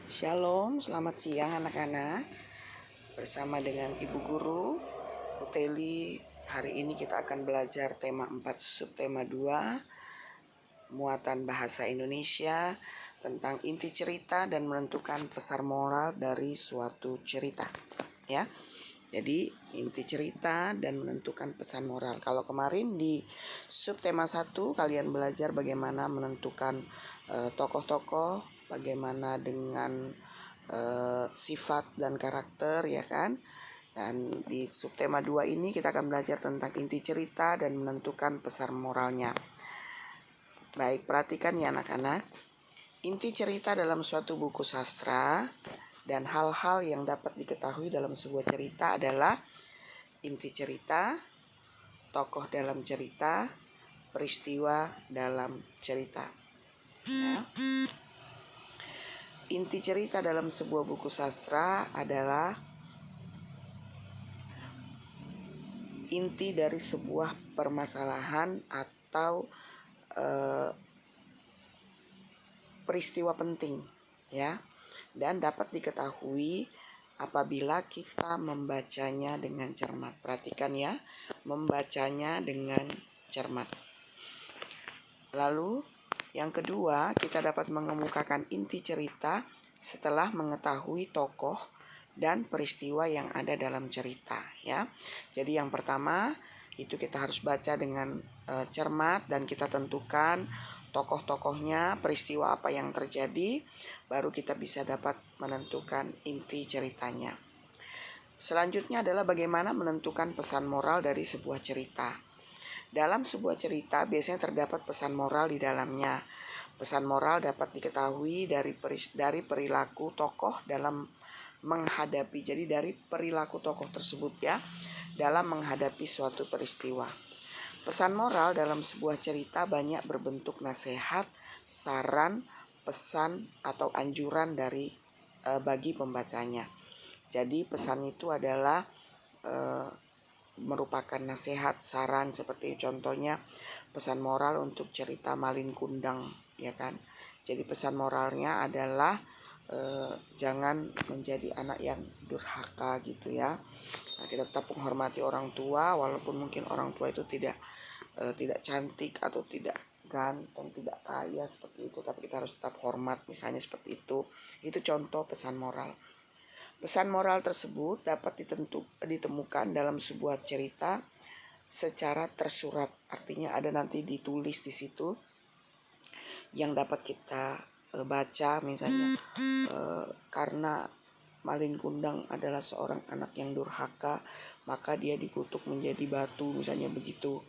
Shalom, selamat siang anak-anak. Bersama dengan Ibu Guru Puteli, hari ini kita akan belajar tema 4 subtema 2, muatan bahasa Indonesia, tentang inti cerita dan menentukan pesan moral dari suatu cerita. Ya. Jadi inti cerita dan menentukan pesan moral. Kalau kemarin di subtema 1 kalian belajar bagaimana menentukan tokoh-tokoh, bagaimana dengan sifat dan karakter, ya kan? Dan di subtema 2 ini kita akan belajar tentang inti cerita dan menentukan pesan moralnya. Baik, perhatikan ya anak-anak. Inti cerita dalam suatu buku sastra dan hal-hal yang dapat diketahui dalam sebuah cerita adalah inti cerita, tokoh dalam cerita, peristiwa dalam cerita. Ya. Inti cerita dalam sebuah buku sastra adalah inti dari sebuah permasalahan atau peristiwa penting, ya, dan dapat diketahui apabila kita membacanya dengan cermat. Perhatikan ya, membacanya dengan cermat. Lalu yang kedua, kita dapat mengemukakan inti cerita setelah mengetahui tokoh dan peristiwa yang ada dalam cerita, ya. Jadi yang pertama itu kita harus baca dengan cermat dan kita tentukan tokoh-tokohnya, peristiwa apa yang terjadi, baru kita bisa dapat menentukan inti ceritanya. Selanjutnya adalah bagaimana menentukan pesan moral dari sebuah cerita. Dalam sebuah cerita biasanya terdapat pesan moral di dalamnya. Pesan moral dapat diketahui dari perilaku tokoh dalam menghadapi, jadi dari perilaku tokoh tersebut ya, dalam menghadapi suatu peristiwa. Pesan moral dalam sebuah cerita banyak berbentuk nasihat, saran, pesan, atau anjuran bagi pembacanya. Jadi pesan itu adalah merupakan nasihat, saran, seperti contohnya pesan moral untuk cerita Malin Kundang, ya kan. Jadi pesan moralnya adalah jangan menjadi anak yang durhaka gitu ya. Nah, kita tetap menghormati orang tua walaupun mungkin orang tua itu tidak cantik atau tidak ganteng, tidak kaya seperti itu, tapi kita harus tetap hormat, misalnya seperti itu. Itu contoh pesan moral. Pesan moral tersebut dapat ditemukan dalam sebuah cerita secara tersurat, artinya ada nanti ditulis di situ yang dapat kita baca, misalnya karena Malin Kundang adalah seorang anak yang durhaka, maka dia dikutuk menjadi batu, misalnya begitu,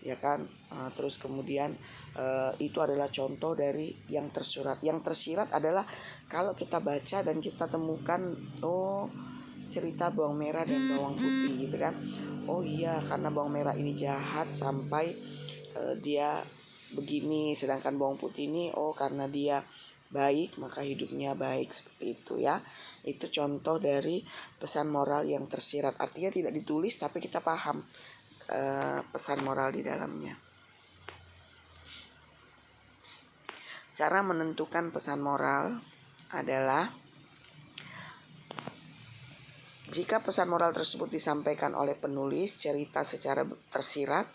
ya kan. Terus kemudian itu adalah contoh dari yang tersurat. Yang tersirat adalah kalau kita baca dan kita temukan cerita bawang merah dan bawang putih gitu kan. Oh iya, karena bawang merah ini jahat sampai dia begini, sedangkan bawang putih ini karena dia baik maka hidupnya baik, seperti itu ya. Itu contoh dari pesan moral yang tersirat, artinya tidak ditulis tapi kita paham pesan moral di dalamnya. Cara menentukan pesan moral adalah jika pesan moral tersebut disampaikan oleh penulis cerita secara tersirat,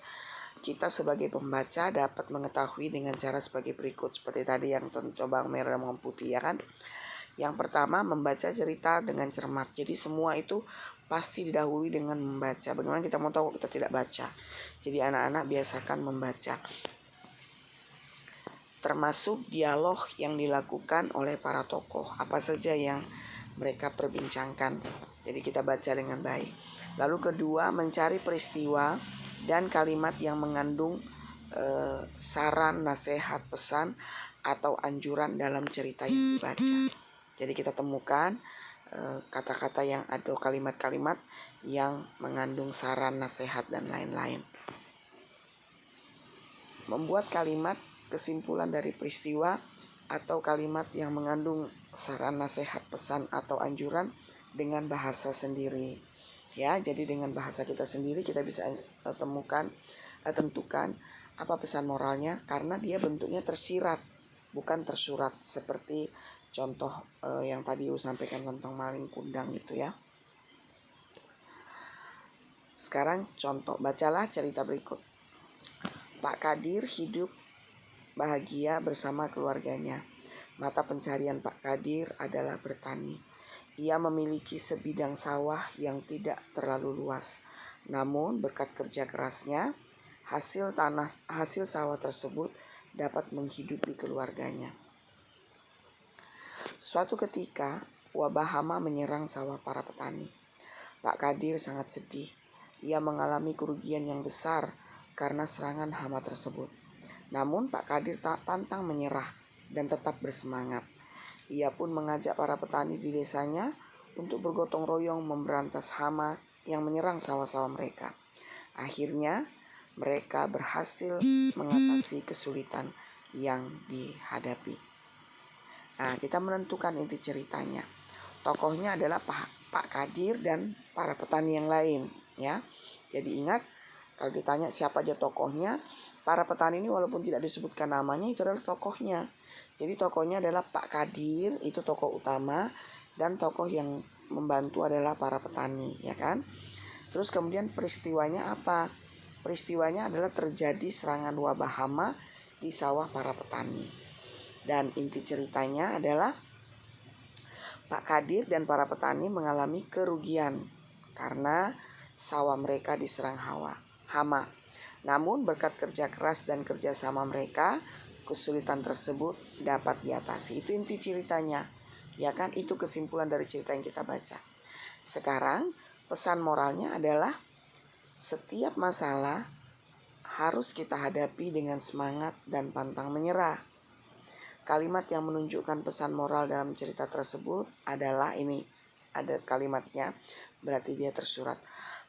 kita sebagai pembaca dapat mengetahui dengan cara sebagai berikut. Seperti tadi yang coba merah dan putih, ya kan. Yang pertama, membaca cerita dengan cermat. Jadi semua itu pasti didahului dengan membaca. Bagaimana kita mau tahu kita tidak baca? Jadi anak-anak biasakan membaca. Termasuk dialog yang dilakukan oleh para tokoh, apa saja yang mereka perbincangkan. Jadi kita baca dengan baik. Lalu kedua, mencari peristiwa dan kalimat yang mengandung saran, nasihat, pesan, atau anjuran dalam cerita yang dibaca. Jadi kita temukan kata-kata yang ada, kalimat-kalimat yang mengandung saran, nasihat, dan lain-lain. Membuat kalimat kesimpulan dari peristiwa atau kalimat yang mengandung saran, nasihat, pesan, atau anjuran dengan bahasa sendiri. Ya, jadi dengan bahasa kita sendiri kita bisa tentukan apa pesan moralnya, karena dia bentuknya tersirat bukan tersurat. Seperti contoh yang tadi Ibu sampaikan tentang maling kundang itu ya. Sekarang contoh, bacalah cerita berikut. Pak Kadir hidup bahagia bersama keluarganya. Mata pencarian Pak Kadir adalah bertani. Ia memiliki sebidang sawah yang tidak terlalu luas. Namun berkat kerja kerasnya, hasil sawah tersebut dapat menghidupi keluarganya. Suatu ketika, wabah hama menyerang sawah para petani. Pak Kadir sangat sedih. Ia mengalami kerugian yang besar karena serangan hama tersebut. Namun Pak Kadir tak pantang menyerah dan tetap bersemangat. Ia pun mengajak para petani di desanya untuk bergotong royong memberantas hama yang menyerang sawah-sawah mereka. Akhirnya mereka berhasil mengatasi kesulitan yang dihadapi. Nah, kita menentukan inti ceritanya. Tokohnya adalah Pak Kadir dan para petani yang lain, ya. Jadi ingat, kalau ditanya siapa aja tokohnya, para petani ini walaupun tidak disebutkan namanya, itu adalah tokohnya. Jadi tokohnya adalah Pak Kadir, itu tokoh utama, dan tokoh yang membantu adalah para petani, ya kan? Terus kemudian peristiwanya apa? Peristiwanya adalah terjadi serangan wabah hama di sawah para petani. Dan inti ceritanya adalah Pak Kadir dan para petani mengalami kerugian karena sawah mereka diserang hama. Namun berkat kerja keras dan kerjasama mereka, kesulitan tersebut dapat diatasi. Itu inti ceritanya, ya kan? Itu kesimpulan dari cerita yang kita baca. Sekarang pesan moralnya adalah setiap masalah harus kita hadapi dengan semangat dan pantang menyerah. Kalimat yang menunjukkan pesan moral dalam cerita tersebut adalah ini, ada kalimatnya, berarti dia tersurat.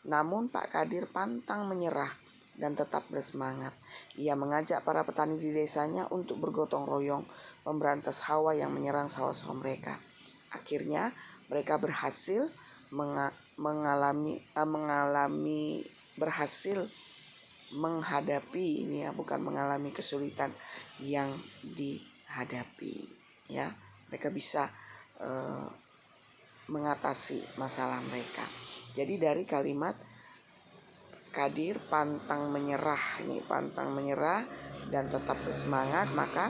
Namun Pak Kadir pantang menyerah dan tetap bersemangat. Ia mengajak para petani di desanya untuk bergotong royong memberantas hawa yang menyerang sawah-sawah mereka. Akhirnya mereka berhasil menghadapi ini ya, bukan mengalami kesulitan yang dihadapi ya. Mereka bisa mengatasi masalah mereka. Jadi dari kalimat Kadir pantang menyerah, ini pantang menyerah dan tetap bersemangat, maka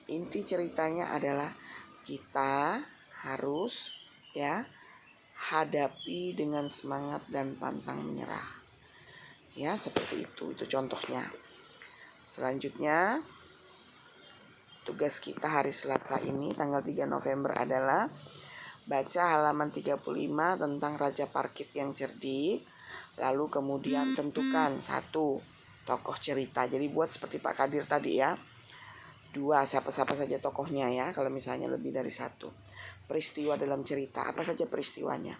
inti ceritanya adalah kita harus ya hadapi dengan semangat dan pantang menyerah. Ya, seperti itu contohnya. Selanjutnya, tugas kita hari Selasa ini tanggal 3 November adalah baca halaman 35 tentang Raja Parkit yang cerdik. Lalu kemudian tentukan 1 tokoh cerita. Jadi buat seperti Pak Kadir tadi ya. 2 siapa-siapa saja tokohnya ya, kalau misalnya lebih dari 1. Peristiwa dalam cerita, apa saja peristiwanya.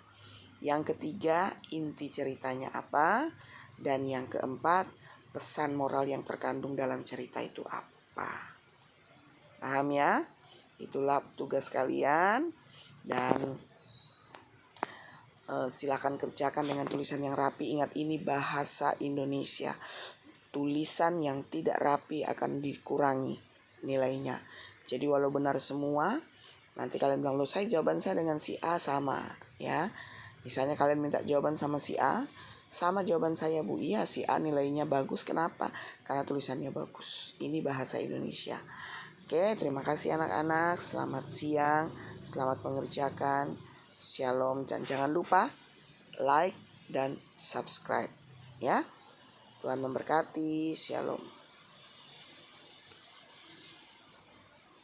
Yang ketiga, inti ceritanya apa. Dan yang keempat, pesan moral yang terkandung dalam cerita itu apa. Paham ya? Itulah tugas kalian. Dan silakan kerjakan dengan tulisan yang rapi. Ingat, ini bahasa Indonesia. Tulisan yang tidak rapi akan dikurangi nilainya. Jadi walau benar semua, nanti kalian bilang, loh saya jawaban saya dengan si A sama ya. Misalnya kalian minta jawaban sama si A, sama jawaban saya Bu. Iya, si A nilainya bagus. Kenapa? Karena tulisannya bagus. Ini bahasa Indonesia. Oke, terima kasih anak-anak. Selamat siang, selamat mengerjakan. Shalom, dan jangan lupa like dan subscribe ya. Tuhan memberkati. Shalom.